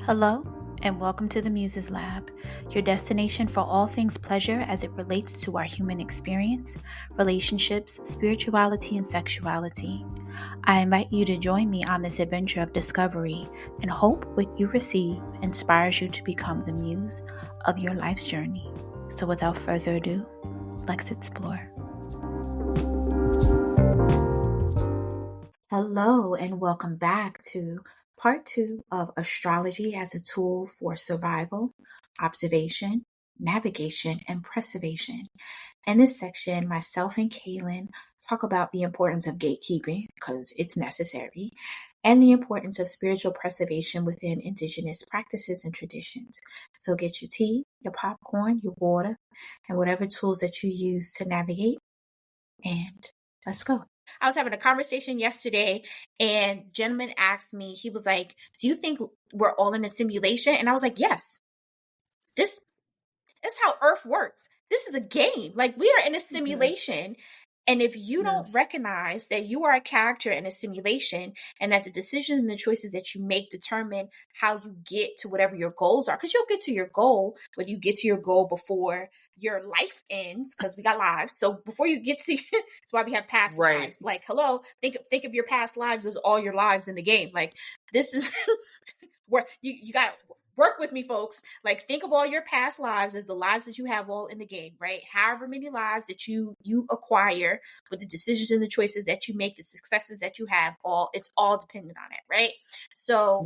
Hello, and welcome to the Muses Lab, your destination for all things pleasure as it relates to our human experience, relationships, spirituality, and sexuality. I invite you to join me on this adventure of discovery and hope what you receive inspires you to become the muse of your life's journey. So, without further ado, let's explore. Hello, and welcome back to part 2 of Astrology as a Tool for Survival, Observation, Navigation, and Preservation. In this section, myself and Kailyn talk about the importance of gatekeeping, because it's necessary, and the importance of spiritual preservation within indigenous practices and traditions. So get your tea, your popcorn, your water, and whatever tools that you use to navigate, and let's go. I was having a conversation yesterday, and the gentleman asked me, he was like, do you think we're all in a simulation? And I was like, yes. This is how Earth works. This is a game. Like, we are in a simulation. Yes. And if you don't recognize that you are a character in a simulation and that the decisions and the choices that you make determine how you get to whatever your goals are, because you'll get to your goal, whether you get to your goal before your life ends, because we got lives. So before you get to, that's why we have past lives. Like, hello, think of your past lives as all your lives in the game. Like, this is where you got work with me, folks. Like, think of all your past lives as the lives that you have all in the game, right? However many lives that you acquire with the decisions and the choices that you make, the successes that you have, it's all dependent on it, right? So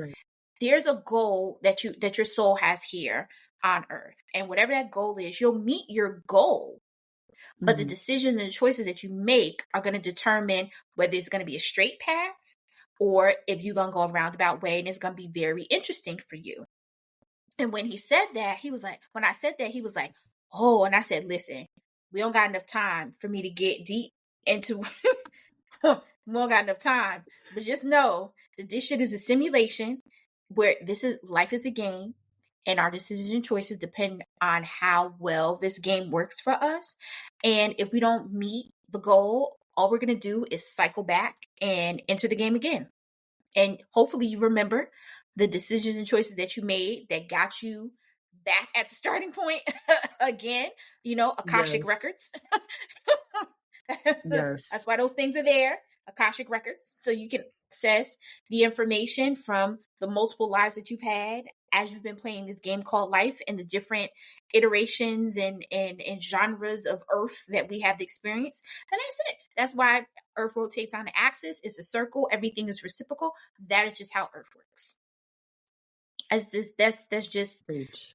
there's a goal that your soul has here on Earth. And whatever that goal is, you'll meet your goal. But the decisions and the choices that you make are going to determine whether it's going to be a straight path or if you're going to go a roundabout way and it's going to be very interesting for you. And when he said that, he was like, oh, and I said, listen, we don't got enough time for me to get deep into, we don't got enough time, but just know that this shit is a simulation where life is a game and our decisions and choices depend on how well this game works for us. And if we don't meet the goal, all we're going to do is cycle back and enter the game again. And hopefully you remember the decisions and choices that you made that got you back at the starting point again, Akashic records. That's why those things are there, Akashic records. So you can access the information from the multiple lives that you've had as you've been playing this game called life and the different iterations and genres of Earth that we have experienced. And that's it. That's why Earth rotates on the axis. It's a circle. Everything is reciprocal. That is just how Earth works. That's just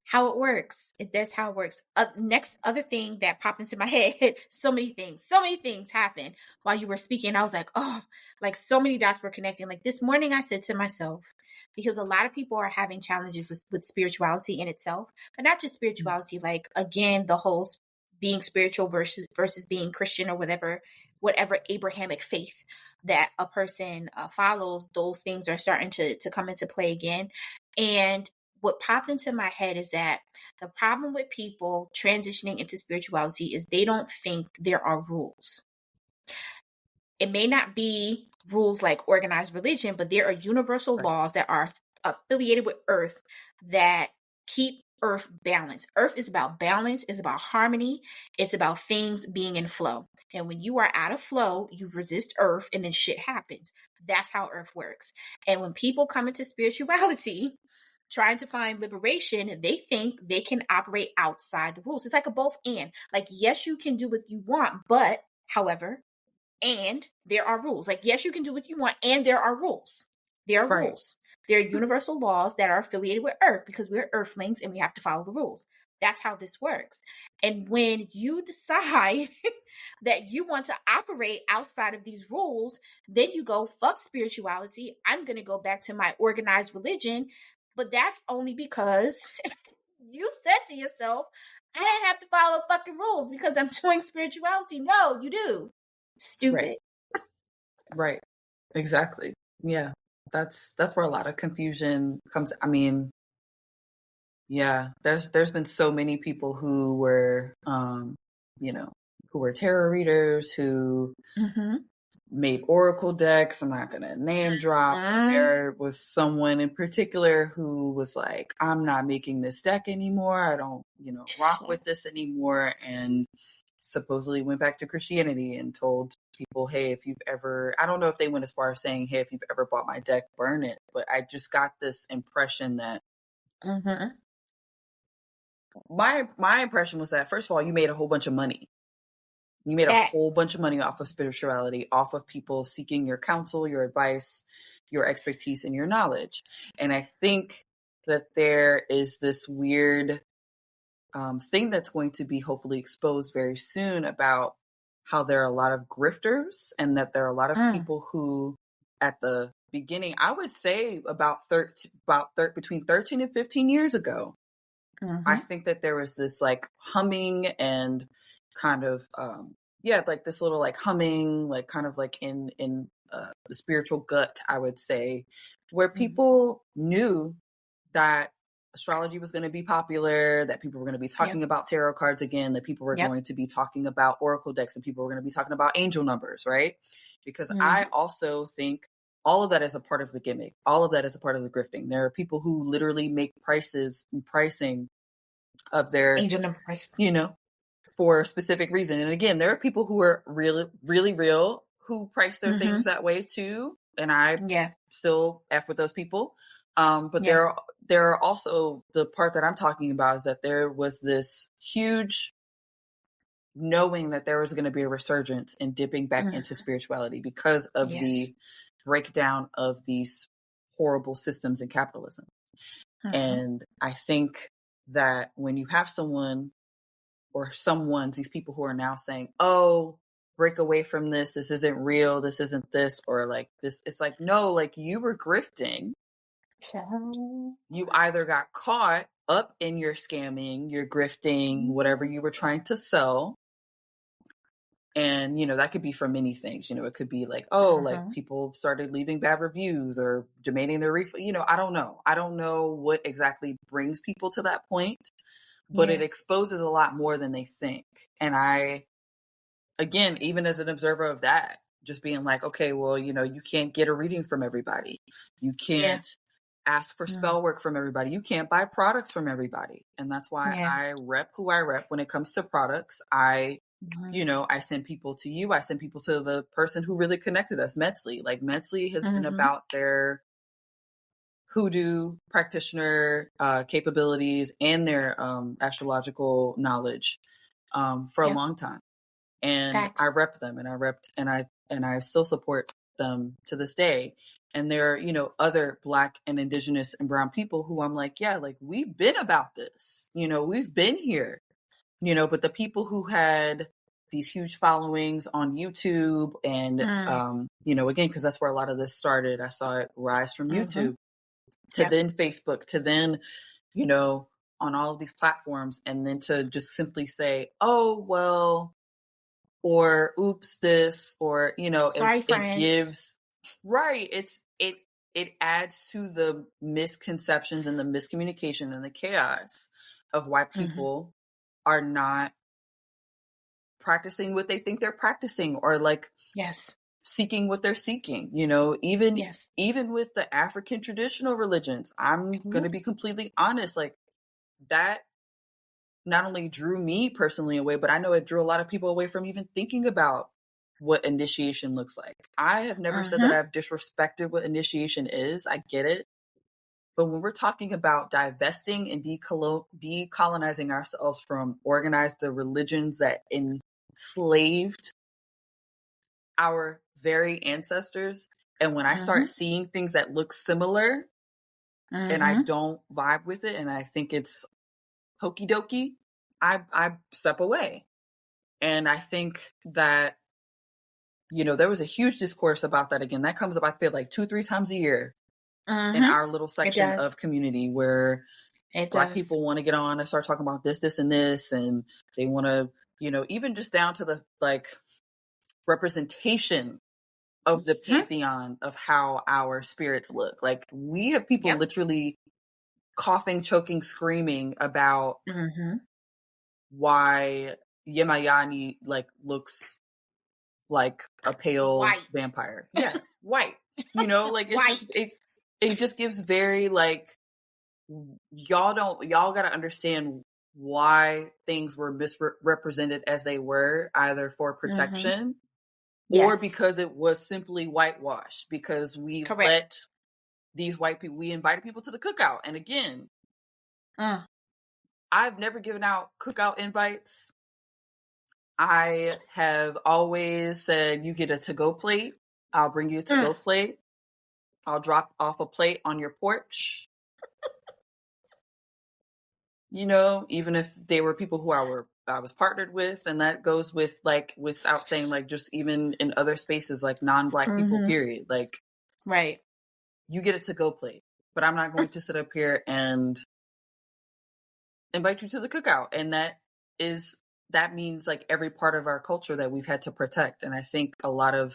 how it works. That's how it works. Next other thing that popped into my head, so many things happened while you were speaking. I was like, oh, like so many dots were connecting. Like this morning I said to myself, because a lot of people are having challenges with spirituality in itself, but not just spirituality, like again, the whole being spiritual versus being Christian or whatever Abrahamic faith that a person follows, those things are starting to come into play again. And what popped into my head is that the problem with people transitioning into spirituality is they don't think there are rules. It may not be rules like organized religion, but there are universal laws that are affiliated with Earth that keep Earth balanced. Earth is about balance, it's about harmony, it's about things being in flow. And when you are out of flow, you resist Earth and then shit happens. That's how Earth works. And when people come into spirituality, trying to find liberation, they think they can operate outside the rules. It's like a both and. Like, yes, you can do what you want, but however, and there are rules. Like, yes, you can do what you want, and there are rules. There are rules. There are universal laws that are affiliated with Earth because we're Earthlings and we have to follow the rules. That's how this works. And when you decide that you want to operate outside of these rules, then you go, fuck spirituality. I'm going to go back to my organized religion. But that's only because you said to yourself, I didn't have to follow fucking rules because I'm doing spirituality. No, you do. Stupid. Right. Exactly. Yeah. That's where a lot of confusion comes. I mean, yeah, there's been so many people who were, who were tarot readers, who made oracle decks. I'm not going to name drop, but there was someone in particular who was like, I'm not making this deck anymore. I don't, rock with this anymore. And supposedly went back to Christianity and told people, hey, if you've ever, I don't know if they went as far as saying, hey, if you've ever bought my deck, burn it. But I just got this impression that my impression was that, first of all, you made a whole bunch of money. You made a whole bunch of money off of spirituality, off of people seeking your counsel, your advice, your expertise, and your knowledge. And I think that there is this weird thing that's going to be hopefully exposed very soon about how there are a lot of grifters, and that there are a lot of people who, at the beginning, I would say between 13 and 15 years ago, I think that there was this like humming and kind of like this little like humming, like kind of like in the spiritual gut, I would say, where people knew that astrology was going to be popular, that people were going to be talking about tarot cards again, that people were going to be talking about oracle decks, and people were going to be talking about angel numbers, right? Because I also think all of that is a part of the gimmick. All of that is a part of the grifting. There are people who literally make pricing of their angel number price, for a specific reason. And again, there are people who are really, really real who price their things that way too. And I still F with those people. But there are also, the part that I'm talking about is that there was this huge knowing that there was going to be a resurgence in dipping back into spirituality because of the breakdown of these horrible systems in capitalism. And I think that when you have these people who are now saying, oh, break away from this, this isn't real, this isn't this, or like this, it's like, no, like you were grifting. You either got caught up in your scamming, your grifting, whatever you were trying to sell. And, that could be for many things. It could be like, like people started leaving bad reviews or demanding their refund. I don't know. I don't know what exactly brings people to that point, but it exposes a lot more than they think. And I, again, even as an observer of that, just being like, okay, well, you can't get a reading from everybody. You can't ask for spell work from everybody. You can't buy products from everybody. And that's why I rep who I rep when it comes to products. I send people to you. I send people to the person who really connected us, Metzley. Like Metzley has been about their hoodoo practitioner capabilities and their astrological knowledge for a long time. And I rep them, and I still support them to this day. And there are, other Black and Indigenous and brown people who I'm like, yeah, like we've been about this, we've been here, but the people who had these huge followings on YouTube and, again, because that's where a lot of this started. I saw it rise from YouTube to then Facebook, to then, on all of these platforms, and then to just simply say, oh, well, or oops, this, or, sorry, it gives, right. It adds to the misconceptions and the miscommunication and the chaos of why people are not practicing what they think they're practicing, or like seeking what they're seeking, even with the African traditional religions. I'm going to be completely honest, like that not only drew me personally away, but I know it drew a lot of people away from even thinking about what initiation looks like. I have never said that I've disrespected what initiation is. I get it. But when we're talking about divesting and decolonizing ourselves from the religions that enslaved our very ancestors, and when I start seeing things that look similar and I don't vibe with it and I think it's hokey dokey, I step away. And I think that, there was a huge discourse about that. Again, that comes up, I feel like 2-3 times a year in our little section of community where Black people want to get on and start talking about this, and this, and they want to, even just down to the like representation of the pantheon of how our spirits look. Like we have people literally coughing, choking, screaming about why Yemayani like looks like a pale White. vampire. Yeah, white. You know, like it's just it just gives very like y'all got to understand why things were misrepresented as they were, either for protection or because it was simply whitewash, because we let these white people, we invited people to the cookout. And again, I've never given out cookout invites. I have always said, you get a to-go plate. I'll bring you a to-go plate. I'll drop off a plate on your porch. You know, even if they were people who I was partnered with, and that goes with like, without saying like, just even in other spaces, like non-Black people, period. Like, right. You get a to-go plate, but I'm not going to sit up here and invite you to the cookout. And that means like every part of our culture that we've had to protect. And I think a lot of,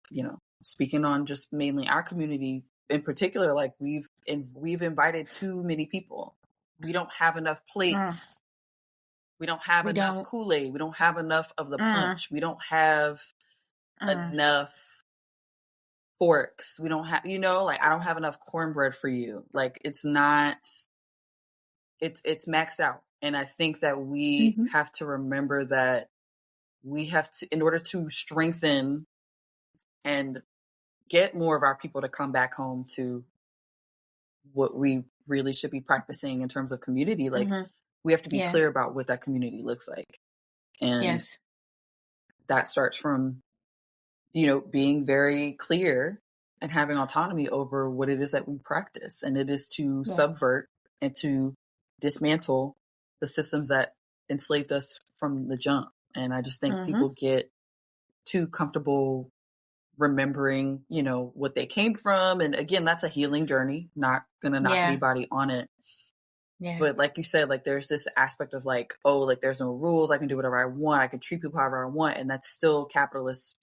you know, speaking on just mainly our community in particular, like we've invited too many people. We don't have enough plates. We don't have enough Kool-Aid. We don't have enough of the punch. We don't have enough forks. We don't have, you know, like I don't have enough cornbread for you. Like it's maxed out. And I think that we have to remember that we have to, in order to strengthen and get more of our people to come back home to what we really should be practicing in terms of community, like we have to be clear about what that community looks like. And that starts from, you know, being very clear and having autonomy over what it is that we practice. And it is to subvert and to dismantle the systems that enslaved us from the jump. And I just think people get too comfortable remembering, you know, what they came from. And again, that's a healing journey, not gonna knock anybody on it. Yeah. But like you said, like there's this aspect of like, oh, like there's no rules. I can do whatever I want. I can treat people however I want. And that's still capitalist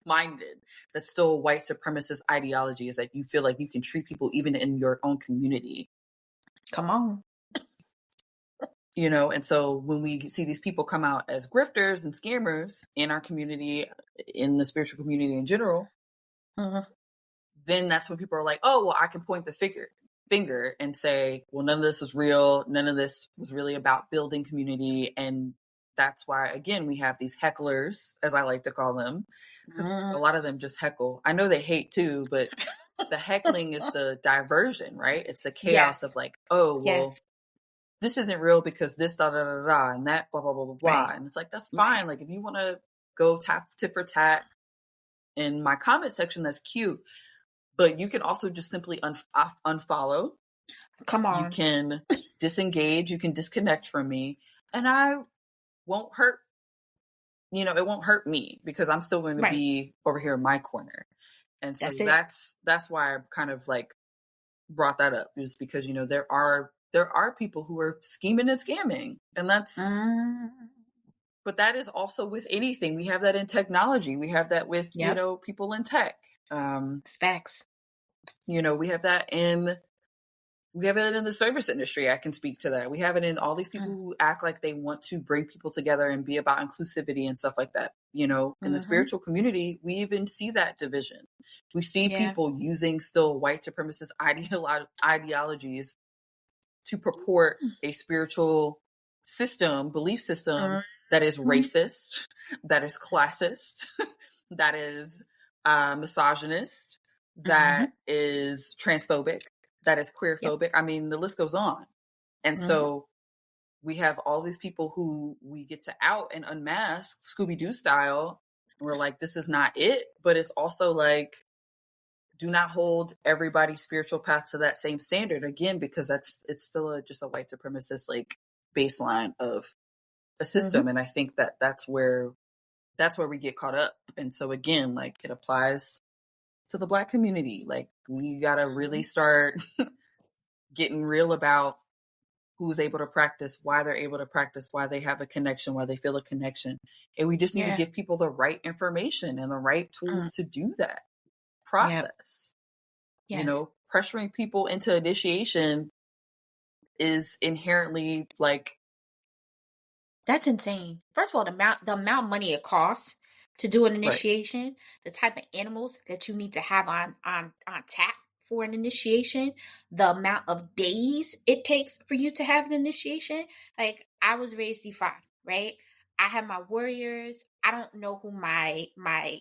minded. That's still white supremacist ideology, is that you feel like you can treat people even in your own community. Come on. You know, and so when we see these people come out as grifters and scammers in our community, in the spiritual community in general, then that's when people are like, oh, well, I can point the finger and say, well, none of this was real. None of this was really about building community. And that's why, again, we have these hecklers, as I like to call them, because a lot of them just heckle. I know they hate too, but the heckling is the diversion, right? It's the chaos of like, oh, well, this isn't real because this, da, da, da, da, and that, blah, blah, blah, blah, blah. And it's like, that's fine. Like, if you want to go tit for tat in my comment section, that's cute. But you can also just simply unfollow. Come on. You can disengage. You can disconnect from me. And I won't hurt, you know, it won't hurt me because I'm still going to be over here in my corner. And so that's why I kind of like brought that up, is because, you know, there are people who are scheming and scamming, and that's, but that is also with anything. We have that in technology. We have that with, you know, people in tech. Facts. You know, we have it in the service industry. I can speak to that. We have it in all these people who act like they want to bring people together and be about inclusivity and stuff like that. You know, in the spiritual community, we even see that division. We see people using still white supremacist ideologies to purport a spiritual belief system that is racist, that is classist, that is misogynist, that is transphobic, that is queerphobic. I mean, the list goes on. And so we have all these people who we get to out and unmask Scooby-Doo style. And we're like, this is not it. But it's also like, do not hold everybody's spiritual path to that same standard, again, because it's still just a white supremacist like baseline of a system. And I think that's where we get caught up. And so again, like it applies to the Black community. Like we gotta really start getting real about who's able to practice, why they're able to practice, why they have a connection, why they feel a connection. And we just need to give people the right information and the right tools to do that process. You know, pressuring people into initiation is inherently like, that's insane. First of all, the amount of money it costs to do an Right. initiation, the type of animals that you need to have on tap for an initiation, the amount of days it takes for you to have an initiation. Like, I was raised D5, right? I have my warriors. I don't know who my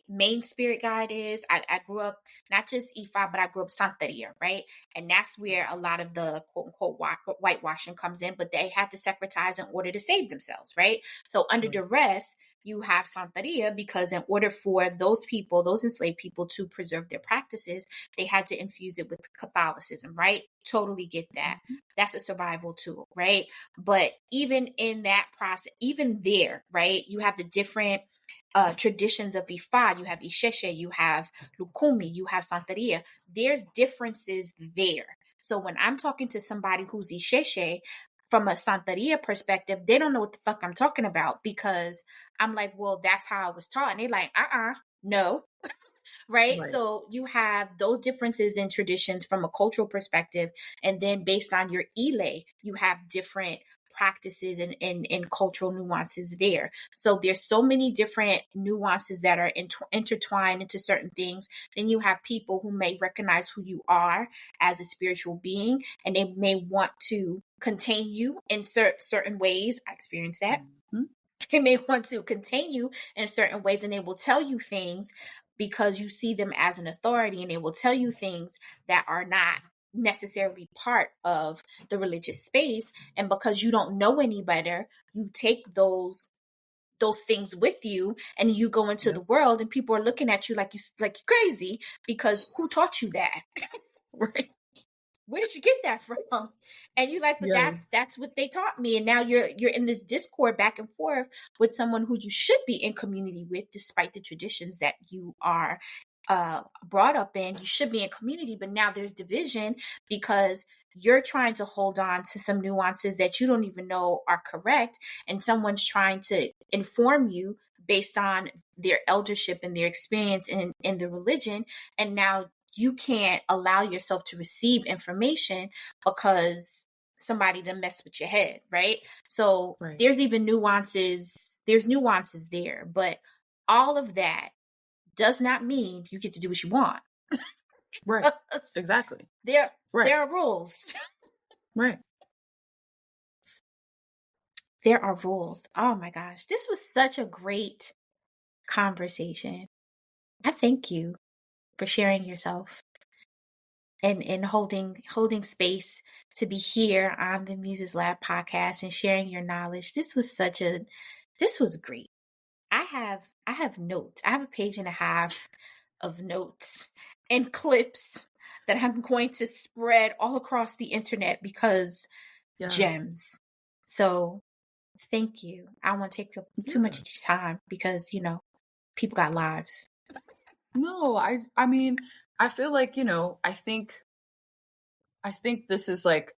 main spirit guide is. I grew up not just E5, but I grew up Santeria, right? And that's where a lot of the quote unquote whitewashing comes in. But they had to secretize in order to save themselves, right? So under Right. duress, you have Santeria, because in order for those people, those enslaved people, to preserve their practices, they had to infuse it with Catholicism, right? Totally get that. Mhm. That's a survival tool, right? But even in that process, even there, right, you have the different traditions of Ifa. You have Isheshe, you have Lukumi, you have Santeria. There's differences there. So when I'm talking to somebody who's Isheshe, from a Santeria perspective, they don't know what the fuck I'm talking about, because I'm like, well, that's how I was taught. And they're like, no. Right? Right. So you have those differences in traditions from a cultural perspective. And then based on your Ile, you have different practices and cultural nuances there. So there's so many different nuances that are intertwined into certain things. Then you have people who may recognize who you are as a spiritual being, and they may want to contain you in certain ways. I experienced that. Mhm. They may want to contain you in certain ways, and they will tell you things because you see them as an authority, and they will tell you things that are not necessarily part of the religious space. And because you don't know any better, you take those things with you, and you go into the Yep. world, and people are looking at you like you're crazy, because who taught you that? Right. Where did you get that from? And you like, but Yes. that's what they taught me. And now you're in this discord back and forth with someone who you should be in community with, despite the traditions that you are brought up in. You should be in community, but now there's division because you're trying to hold on to some nuances that you don't even know are correct, and someone's trying to inform you based on their eldership and their experience in the religion. And now you can't allow yourself to receive information because somebody done messed with your head, right? So Right. there's even nuances there, but all of that does not mean you get to do what you want. Right. Exactly. there Right. there are rules. Right. There are rules. Oh my gosh, this was such a great conversation. I thank you for sharing yourself and holding space to be here on the Muses Lab podcast and sharing your knowledge. This was great. I have notes. I have a page and a half of notes and clips that I'm going to spread all across the internet because Yeah. gems. So thank you. I don't want to take up too Yeah. much time because, people got lives. No, I mean, I feel like, I think this is like,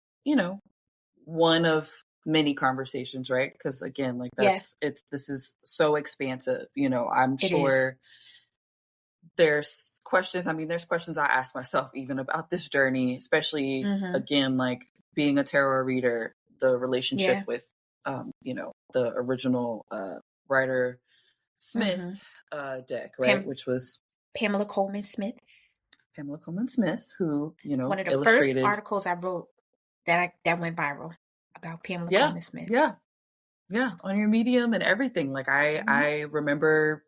one of many conversations, right? Because again, like Yes, this is so expansive. I'm it is. sure there's questions. I mean, there's questions I ask myself even about this journey, especially Mm-hmm. again, like being a tarot reader, the relationship Yeah. with, the original writer Smith Mm-hmm. deck, right? Which was Pamela Coleman Smith. Pamela Coleman Smith, who, One of the first illustrated. articles I wrote that went viral about Pamela Yeah, Coleman Smith. yeah, yeah, on your Medium and everything. Like Mm-hmm. I remember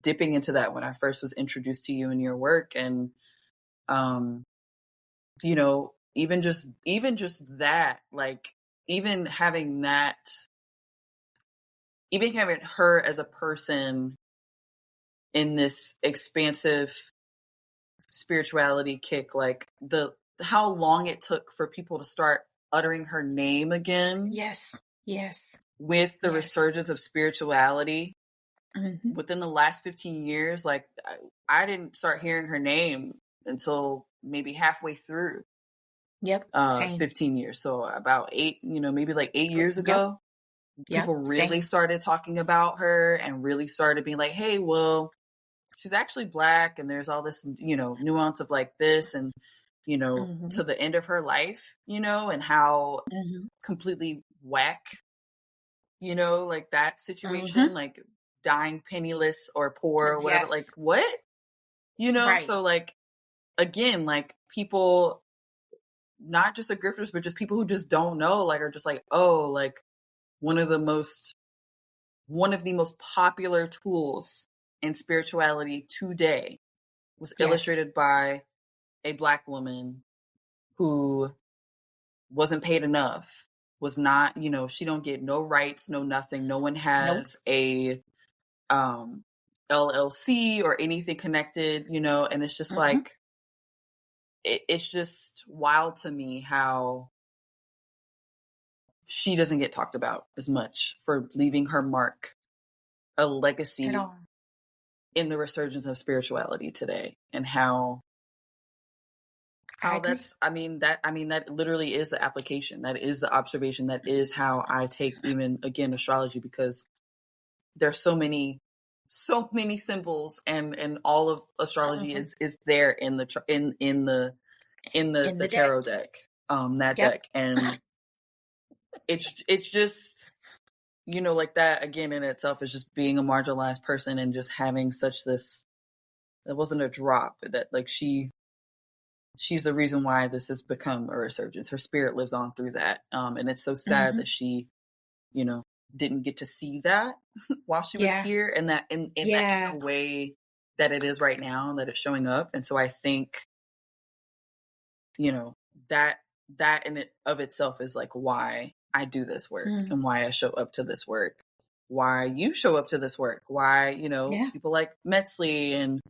dipping into that when I first was introduced to you and your work, and um, even just that, like even having that, even having her as a person in this expansive spirituality kick, like the how long it took for people to start uttering her name again Yes. Yes. with the Yes. resurgence of spirituality Mm-hmm. within the last 15 years. Like I didn't start hearing her name until maybe halfway through Yep. Same. 15 years. So about maybe like 8 years Yep. ago, Yep. people really Same. started talking about her and really started being like, hey, well, she's actually Black, and there's all this, nuance of like this, and, Mm-hmm. to the end of her life, and how Mm-hmm. completely whack, like that situation, Mm-hmm. like dying penniless or poor or whatever. Yes. Like, what? You know? Right. So like, again, like people, not just the grifters, but just people who just don't know, like, are just like, oh, like one of the most popular tools in spirituality today was Yes. illustrated by a Black woman who wasn't paid enough, was not, you know, she don't get no rights, no nothing. No one has a LLC or anything connected, you know, and it's just like, it's just wild to me how she doesn't get talked about as much for leaving her mark, a legacy in the resurgence of spirituality today, and how that's, I mean, that literally is the application. That is the observation. That is how I take, even again, astrology, because there's so many symbols, and all of astrology is there in the tarot deck, deck. And it's just, you know, like that again in itself is just being a marginalized person and just having such this, it wasn't a drop, that like she's the reason why this has become a resurgence. Her spirit lives on through that. And it's so sad that she, you know, didn't get to see that while she was here, and that in the way that it is right now, that it's showing up. And so I think, you know, that in it of itself is like why I do this work, and why I show up to this work, why you show up to this work, why, you know, people like Metzley and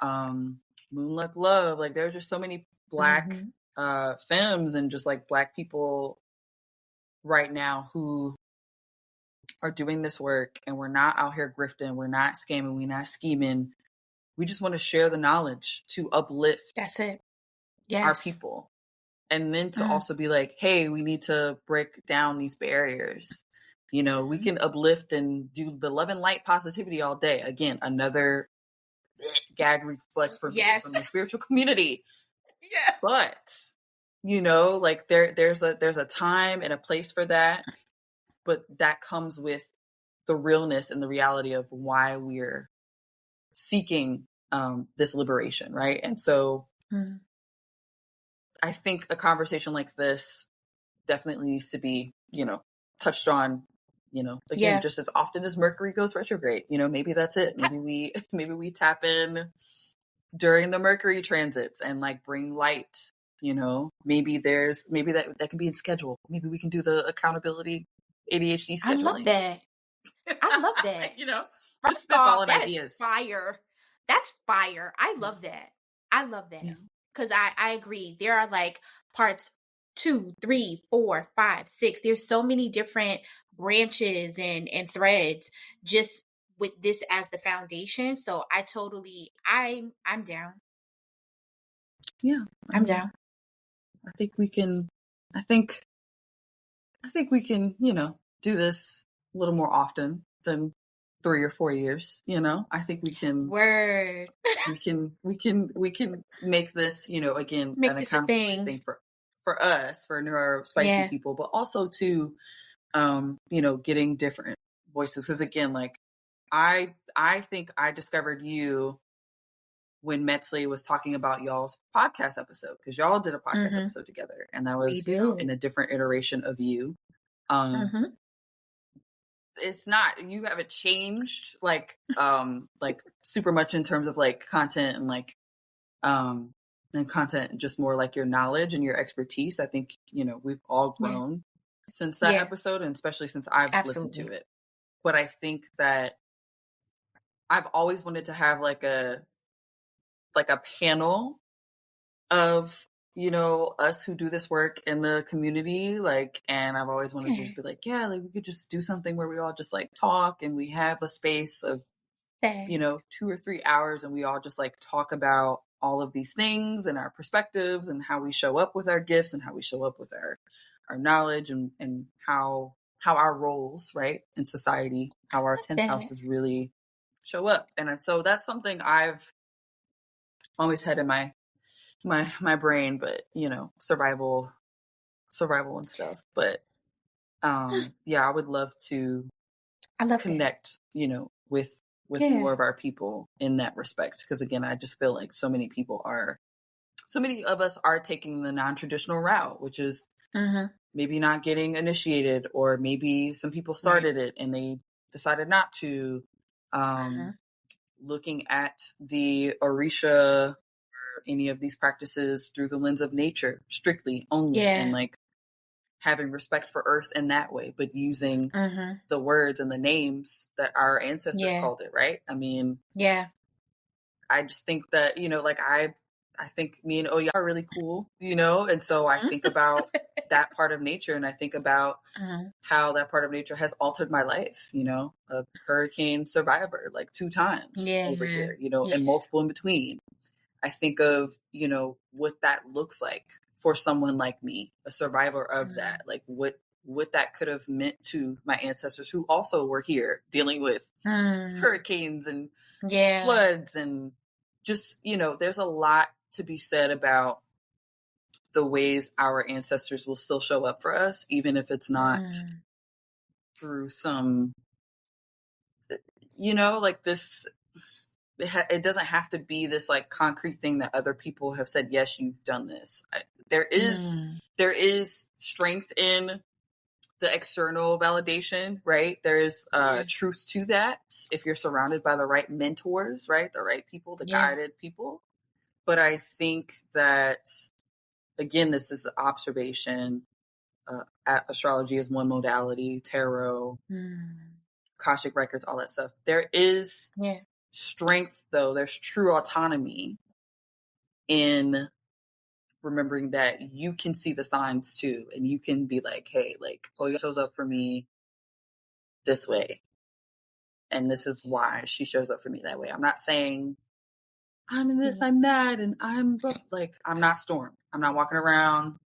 Moonluck Love, like there's just so many Black femmes and just like Black people right now who are doing this work, and we're not out here grifting, we're not scamming, we're not scheming. We just want to share the knowledge to uplift our people. And then to also be like, hey, we need to break down these barriers. You know, we can uplift and do the love and light positivity all day. Again, another gag reflex from the spiritual community. But, you know, like there's a time and a place for that. But that comes with the realness and the reality of why we're seeking this liberation, right? And so I think a conversation like this definitely needs to be, you know, touched on, you know, again, just as often as Mercury goes retrograde. You know, maybe that's it. Maybe we tap in during the Mercury transits and like bring light. You know, maybe that can be in schedule. Maybe we can do the accountability ADHD scheduling. I love that. You know, just spitballing ideas. Fire. That's fire. I love that. Because I agree. There are like parts 2, 3, 4, 5, 6. There's so many different branches and threads just with this as the foundation. So I'm down. Yeah. I'm down. I think we can, you know, do this a little more often than 3 or 4 years, you know. I think we can we can make this, you know, again, an accountability thing for us, for neurospicy people, but also to you know, getting different voices. Because again, like I think I discovered you when Metzley was talking about y'all's podcast episode, because y'all did a podcast episode together, and that was, you know, in a different iteration of you. It's not, you haven't changed like super much in terms of like content and like and content, just more like your knowledge and your expertise. I think, you know, we've all grown since that episode, and especially since I've listened to it. But I think that I've always wanted to have like a panel of, you know, us who do this work in the community, like, and I've always wanted to just be like, yeah, like we could just do something where we all just like talk, and we have a space of, you know, 2 or 3 hours, and we all just like talk about all of these things and our perspectives and how we show up with our gifts and how we show up with our knowledge, and how our roles, right, in society, how our 10th houses really show up. And so that's something I've always had in my brain, but, you know, survival and stuff. But yeah, I would love to connect, you know, with more of our people in that respect. Because again, I just feel like so many of us are taking the non-traditional route, which is maybe not getting initiated, or maybe some people started it and they decided not to. Looking at the Orisha or any of these practices through the lens of nature, strictly only, and like having respect for earth in that way, but using the words and the names that our ancestors called it, right? I mean, I just think that, like I think me and Oya are really cool, and so I think about that part of nature, and I think about how that part of nature has altered my life, a hurricane survivor, like 2 times over here, and multiple in between. I think of, what that looks like for someone like me, a survivor of that, like what that could have meant to my ancestors who also were here dealing with hurricanes and floods, and just, there's a lot to be said about the ways our ancestors will still show up for us, even if it's not through some, like this. It doesn't have to be this like concrete thing that other people have said, yes, you've done this. There is strength in the external validation, right? There is truth to that if you're surrounded by the right mentors, right? The right people, the guided people. But I think that, again, this is observation. Astrology is one modality, tarot, Akashic records, all that stuff. There is strength, though. There's true autonomy in remembering that you can see the signs too, and you can be like, hey, like, Oya shows up for me this way, and this is why she shows up for me that way. I'm not saying I'm this, I'm that, and I'm like, I'm not Storm. I'm not walking around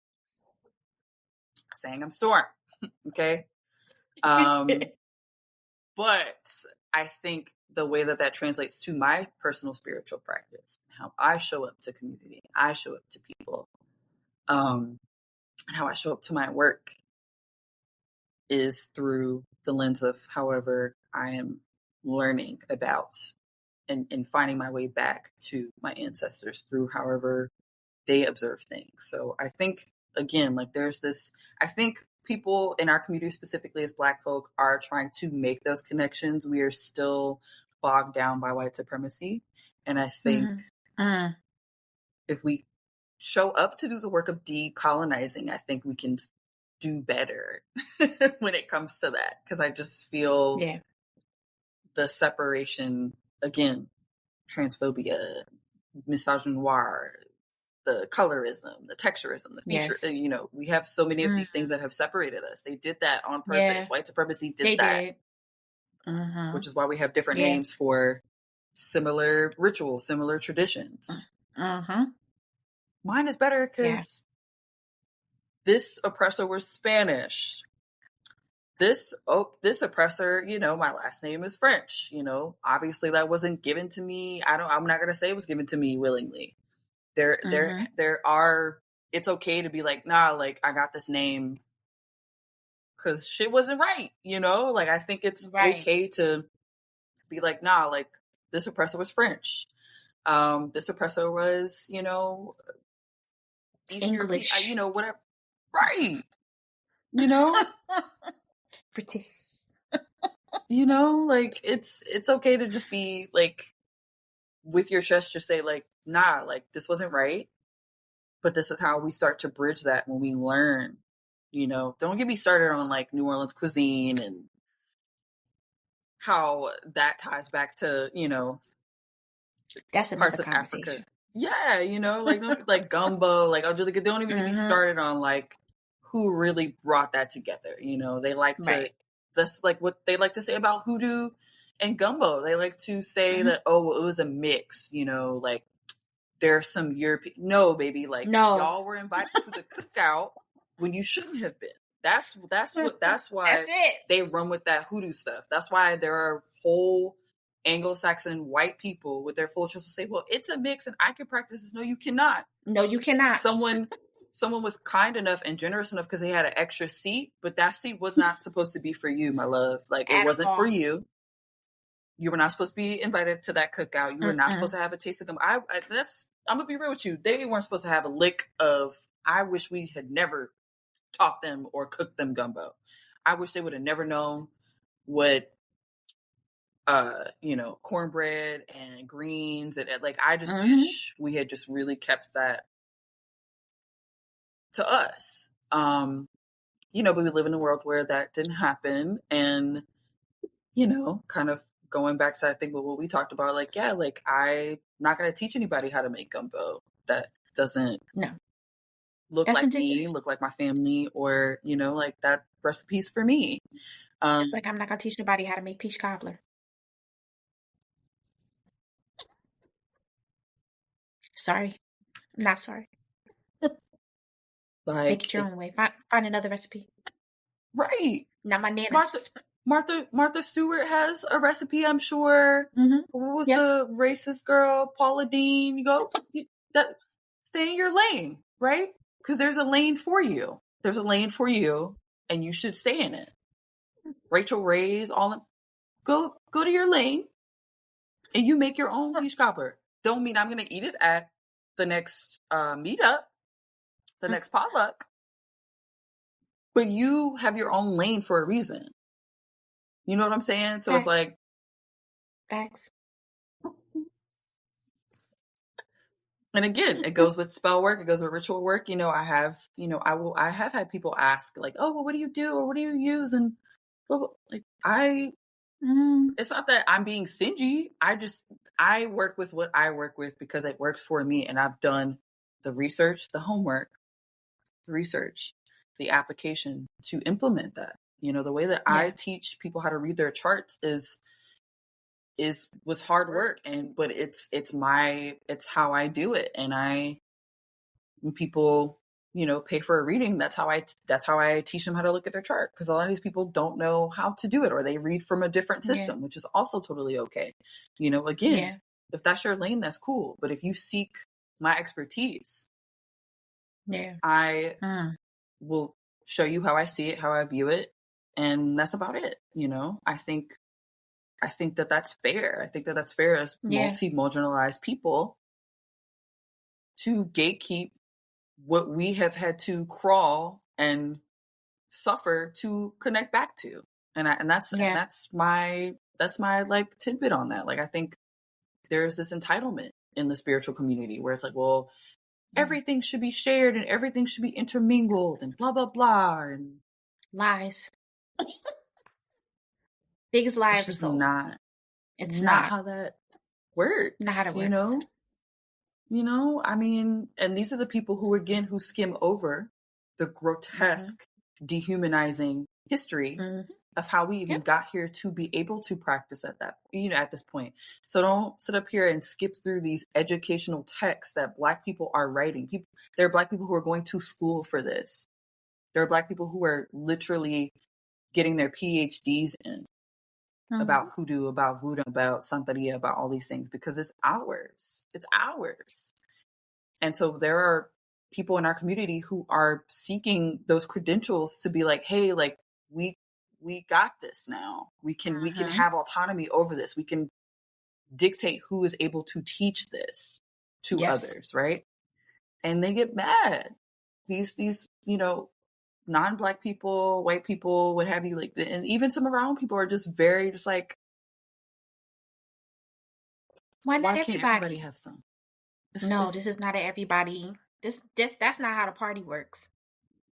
saying I'm Storm. Okay. But I think the way that translates to my personal spiritual practice, how I show up to community, I show up to people, and how I show up to my work is through the lens of however I am learning about and finding my way back to my ancestors through however they observe things. So I think, again, like there's this, I think people in our community, specifically as Black folk, are trying to make those connections. We are still bogged down by white supremacy. And I think if we show up to do the work of decolonizing, I think we can do better when it comes to that. Because I just feel the separation, again, transphobia, misogynoir, the colorism, the texturism, the feature, we have so many of these things that have separated us. They did that on purpose. White supremacy did that. Which is why we have different names for similar rituals, similar traditions. Mine is better because this oppressor was Spanish. This oppressor, my last name is French. Obviously that wasn't given to me. I'm not gonna say it was given to me willingly. There are, it's okay to be like, nah, like I got this name because shit wasn't right, like I think it's okay to be like, nah, like this oppressor was French. This oppressor was, Eastern English, European, whatever. Right. British. Like it's okay to just be like with your chest, just say like, nah, like this wasn't right. But this is how we start to bridge that when we learn, don't get me started on like New Orleans cuisine and how that ties back to, that's another parts of conversation. Africa. Yeah. Like gumbo, like, don't even get me started on like who really brought that together. They like to, that's like what they like to say about hoodoo and gumbo. They like to say that, oh, well, it was a mix, like there's some European. No, baby, like y'all were invited to the cookout when you shouldn't have been. That's why they run with that hoodoo stuff. That's why there are whole Anglo-Saxon white people with their full chest will say, well, it's a mix and I can practice this. No, you cannot. No, you cannot. Someone was kind enough and generous enough because they had an extra seat, but that seat was not supposed to be for you, my love. Like it wasn't for you. You were not supposed to be invited to that cookout. You were not supposed to have a taste of gumbo. I'm gonna be real with you. They weren't supposed to have a lick of. I wish we had never taught them or cooked them gumbo. I wish they would have never known what cornbread and greens and like I just wish we had just really kept that to us. But we live in a world where that didn't happen, and kind of going back to I think what we talked about, like I'm not going to teach anybody how to make gumbo that doesn't look That's like indigenous. me, look like my family, or like that recipe's for me. It's like I'm not going to teach nobody how to make peach cobbler. Sorry, not sorry. Make it your own way. Find another recipe. Right. Not my nana's. Martha Stewart has a recipe, I'm sure. What was the racist girl? Paula Deen. You go stay in your lane, right? Because there's a lane for you. There's a lane for you, and you should stay in it. Rachel Ray's go to your lane, and you make your own peach cobbler. Don't mean I'm gonna eat it at the next meetup, the next potluck. But you have your own lane for a reason. You know what I'm saying? So Facts. It's like facts. And again, it goes with spell work. It goes with ritual work. I have had people ask like, "Oh, well, what do you do, or what do you use?" And it's not that I'm being stingy. I work with what I work with because it works for me, and I've done the research, the homework, the research, the application to implement that. The way that I teach people how to read their charts was hard work, but it's how I do it. And when people, pay for a reading, that's how I teach them how to look at their chart. Because a lot of these people don't know how to do it, or they read from a different system, which is also totally okay. Again, if that's your lane, that's cool. But if you seek my expertise, I will show you how I see it, how I view it. And that's about it. I think that that's fair. I think that that's fair as multi-marginalized people to gatekeep what we have had to crawl and suffer to connect back to. And that's my like tidbit on that. Like, I think there's this entitlement in the spiritual community where it's like, well, everything should be shared and everything should be intermingled and blah, blah, blah. And lies. Biggest lie ever sold. It's not how that works. Not how that works. I mean, and these are the people who skim over the grotesque, dehumanizing history of how we even got here to be able to practice at this point. So don't sit up here and skip through these educational texts that Black people are writing. There are Black people who are going to school for this. There are Black people who are literally getting their PhDs in about hoodoo, about voodoo, about Santeria, about all these things, because it's ours. It's ours. And so there are people in our community who are seeking those credentials to be like, hey, like we got this now. We can have autonomy over this. We can dictate who is able to teach this to others, right? And they get mad. These non-Black people, white people, what have you, like, and even some of our own people are just very just like, why can't everybody have some? This is not everybody. That's not how the party works.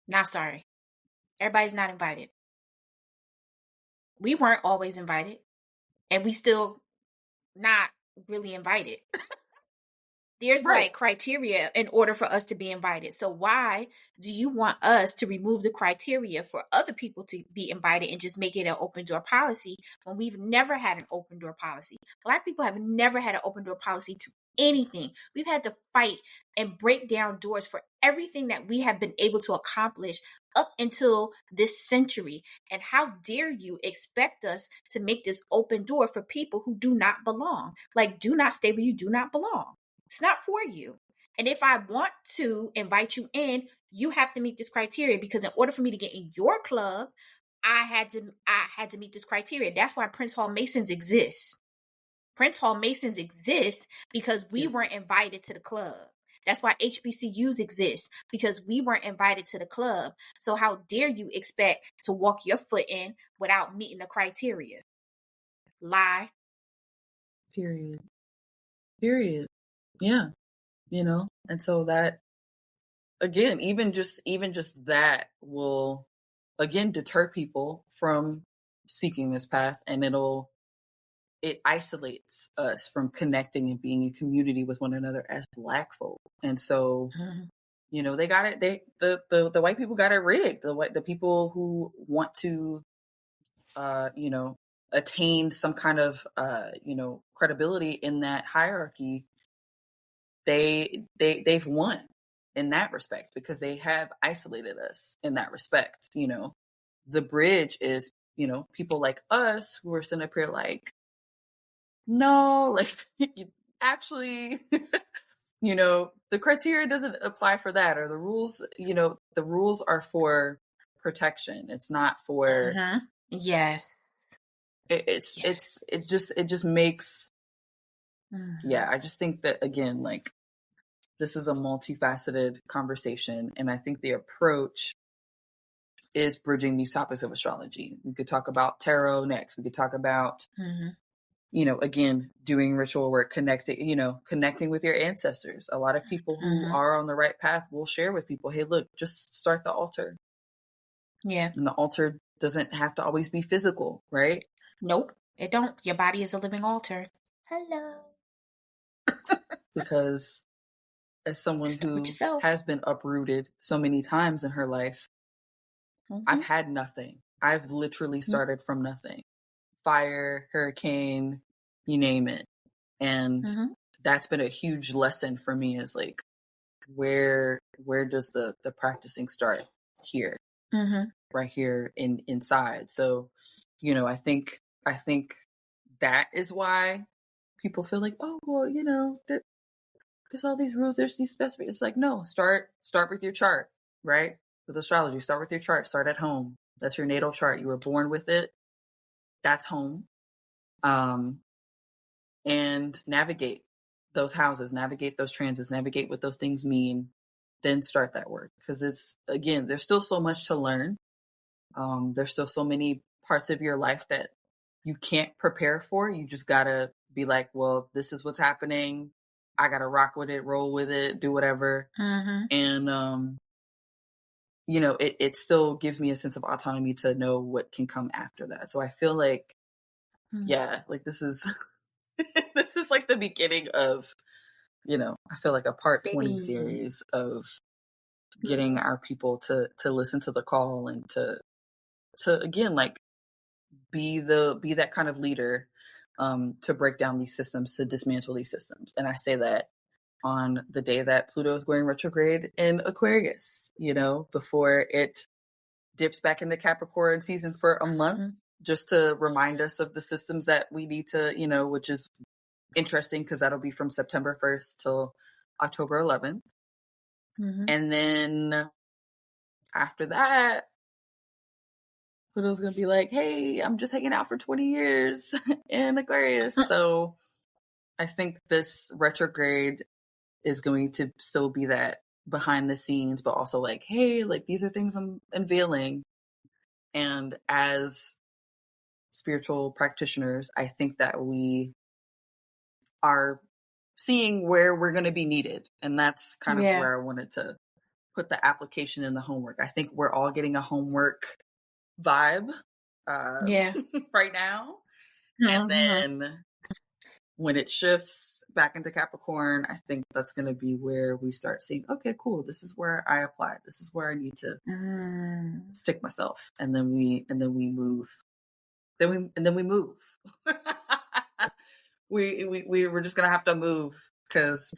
Not sorry. Everybody's not invited. We weren't always invited, and we still not really invited. There's like criteria in order for us to be invited. So why do you want us to remove the criteria for other people to be invited and just make it an open door policy when we've never had an open door policy? Black people have never had an open door policy to anything. We've had to fight and break down doors for everything that we have been able to accomplish up until this century. And how dare you expect us to make this open door for people who do not belong? Like, do not stay where you do not belong. It's not for you. And if I want to invite you in, you have to meet this criteria, because in order for me to get in your club, I had to meet this criteria. That's why Prince Hall Masons exist. Prince Hall Masons exist because we weren't invited to the club. That's why HBCUs exist, because we weren't invited to the club. So how dare you expect to walk your foot in without meeting the criteria? Lie. Period. Yeah. And so that, again, even just that will, again, deter people from seeking this path, and it isolates us from connecting and being in community with one another as Black folk. And so, they got it. The white people got it rigged. The people who want to, attain some kind of, credibility in that hierarchy, they've won in that respect, because they have isolated us in that respect. The bridge is, people like us who are sitting up here like, no, like, actually, the criteria doesn't apply for that, or the rules, the rules are for protection. It's not for, Yes. it just makes, I just think that, again, like, this is a multifaceted conversation, and I think the approach is bridging these topics of astrology. We could talk about tarot next. We could talk about, again, doing ritual work, connecting with your ancestors. A lot of people who are on the right path will share with people, hey, look, just start the altar. Yeah. And the altar doesn't have to always be physical, right? Nope, it don't. Your body is a living altar. Hello. Because as someone who has been uprooted so many times in her life, I've had nothing. I've literally started from nothing. Fire, hurricane, you name it. And that's been a huge lesson for me, is like, where does the practicing start? Here. Right here inside. So, I think that is why people feel like, oh, well, there's all these rules, there's these specific. It's like, no, start with your chart, right? With astrology, start with your chart. Start at home. That's your natal chart. You were born with it. That's home. And navigate those houses, navigate those transits, navigate what those things mean. Then start that work, because it's, again, there's still so much to learn. There's still so many parts of your life that you can't prepare for. You just gotta be like, well, this is what's happening. I gotta rock with it, roll with it, do whatever. And, it still gives me a sense of autonomy to know what can come after that. So I feel like, like this is, this is like the beginning of, I feel like a part 20 series of getting our people to listen to the call, and to again, like, be that kind of leader, to break down these systems, to dismantle these systems. And I say that on the day that Pluto is going retrograde in Aquarius, before it dips back into Capricorn season for a month, just to remind us of the systems that we need to, which is interesting, because that'll be from September 1st till October 11th. And then after that, Pluto's going to be like, hey, I'm just hanging out for 20 years in Aquarius. So I think this retrograde is going to still be that behind the scenes, but also like, hey, like, these are things I'm unveiling. And as spiritual practitioners, I think that we are seeing where we're going to be needed. And that's kind of where I wanted to put the application in the homework. I think we're all getting a homework vibe right now. And then when it shifts back into Capricorn, I think that's going to be where we start seeing, okay, cool, this is where I apply. This is where I need to stick myself. And then we move. Then we move. We're just going to have to move, because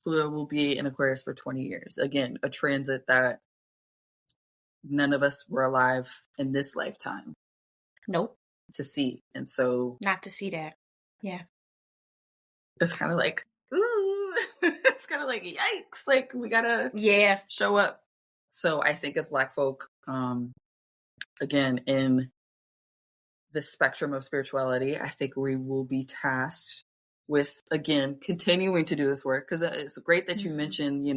Pluto will be in Aquarius for 20 years. Again, a transit that none of us were alive in this lifetime. Nope. To see. And so, not to see that. Yeah. It's kind of like, ooh, it's kind of like, yikes. Like, we gotta show up. So I think as Black folk, again, in the spectrum of spirituality, I think we will be tasked with, again, continuing to do this work, because it's great that you mentioned,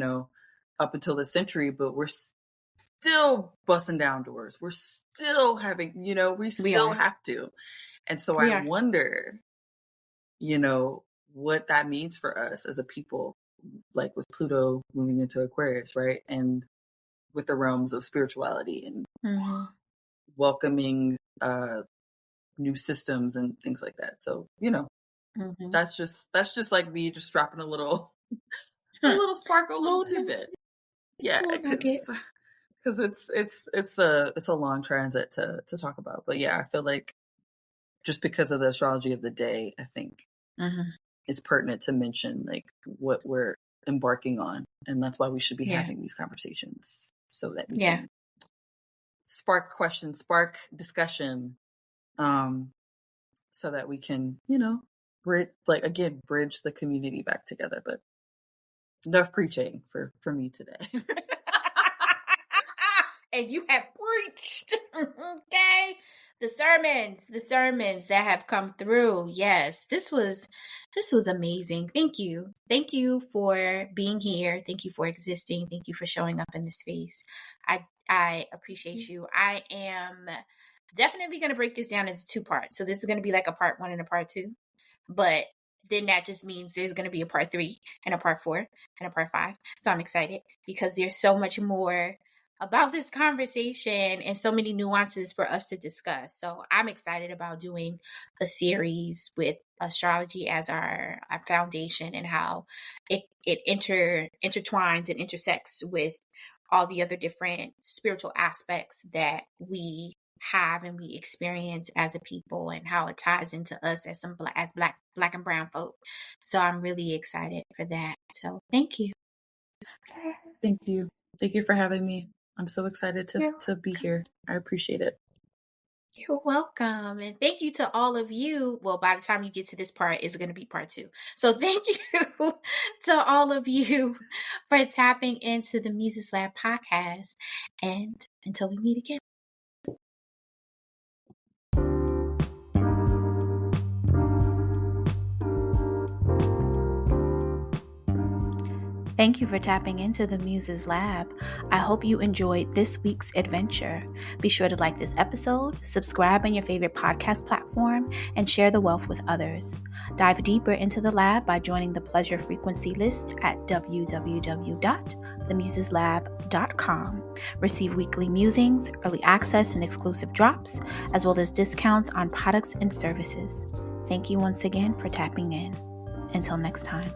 up until the century, but we're still busting down doors. We're still having, we still have to. And so I wonder, what that means for us as a people, like with Pluto moving into Aquarius, right? And with the realms of spirituality and welcoming new systems and things like that. So, that's just like me just dropping a little sparkle, a little tidbit. Yeah, because it's a long transit to talk about. But yeah, I feel like just because of the astrology of the day, I think it's pertinent to mention like what we're embarking on, and that's why we should be having these conversations so that we can spark questions, spark discussion, so that we can, bridge the community back together. But enough preaching for me today. And you have preached. Okay. The sermons that have come through. Yes, this was amazing. Thank you. Thank you for being here. Thank you for existing. Thank you for showing up in this space. I appreciate you. I am definitely going to break this down into 2 parts. So this is going to be like a part 1 and a part 2. But then that just means there's going to be a part 3 and a part 4 and a part 5. So I'm excited because there's so much more about this conversation and so many nuances for us to discuss. So I'm excited about doing a series with astrology as our foundation and how it intertwines and intersects with all the other different spiritual aspects that we have and we experience as a people, and how it ties into us as black and brown folk. So I'm really excited for that. So thank you. Thank you for having me. I'm so excited to be here. I appreciate it. You're welcome. And thank you to all of you. Well, by the time you get to this part, it's going to be part 2. So thank you to all of you for tapping into the Muses Lab podcast. And until we meet again. Thank you for tapping into the Muses Lab. I hope you enjoyed this week's adventure. Be sure to like this episode, subscribe on your favorite podcast platform, and share the wealth with others. Dive deeper into the lab by joining the Pleasure Frequency list at www.themuseslab.com. Receive weekly musings, early access, and exclusive drops, as well as discounts on products and services. Thank you once again for tapping in. Until next time.